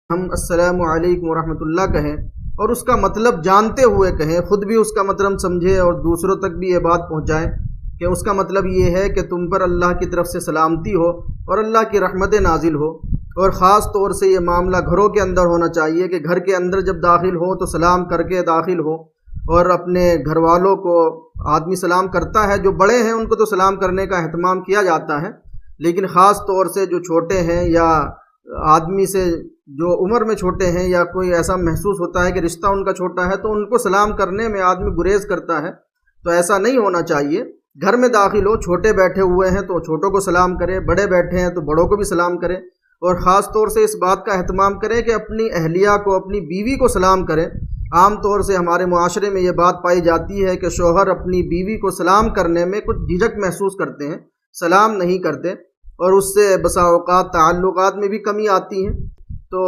ہم السلام علیکم ورحمۃ اللہ کہیں اور اس کا مطلب جانتے ہوئے کہیں، خود بھی اس کا مطلب سمجھے اور دوسروں تک بھی یہ بات پہنچائیں کہ اس کا مطلب یہ ہے کہ تم پر اللہ کی طرف سے سلامتی ہو اور اللہ کی رحمت نازل ہو۔ اور خاص طور سے یہ معاملہ گھروں کے اندر ہونا چاہیے کہ گھر کے اندر جب داخل ہو تو سلام کر کے داخل ہو، اور اپنے گھر والوں کو آدمی سلام کرتا ہے، جو بڑے ہیں ان کو تو سلام کرنے کا اہتمام کیا جاتا ہے، لیکن خاص طور سے جو چھوٹے ہیں یا آدمی سے جو عمر میں چھوٹے ہیں یا کوئی ایسا محسوس ہوتا ہے کہ رشتہ ان کا چھوٹا ہے تو ان کو سلام کرنے میں آدمی گریز کرتا ہے، تو ایسا نہیں ہونا چاہیے۔ گھر میں داخل ہو، چھوٹے بیٹھے ہوئے ہیں تو چھوٹوں کو سلام کرے، بڑے بیٹھے ہیں تو بڑوں کو بھی سلام کرے، اور خاص طور سے اس بات کا اہتمام کرے کہ اپنی اہلیہ کو، اپنی بیوی کو سلام کرے۔ عام طور سے ہمارے معاشرے میں یہ بات پائی جاتی ہے کہ شوہر اپنی بیوی کو سلام کرنے میں کچھ جھجک محسوس کرتے ہیں، سلام نہیں کرتے، اور اس سے بسا اوقات تعلقات میں بھی کمی آتی ہے۔ تو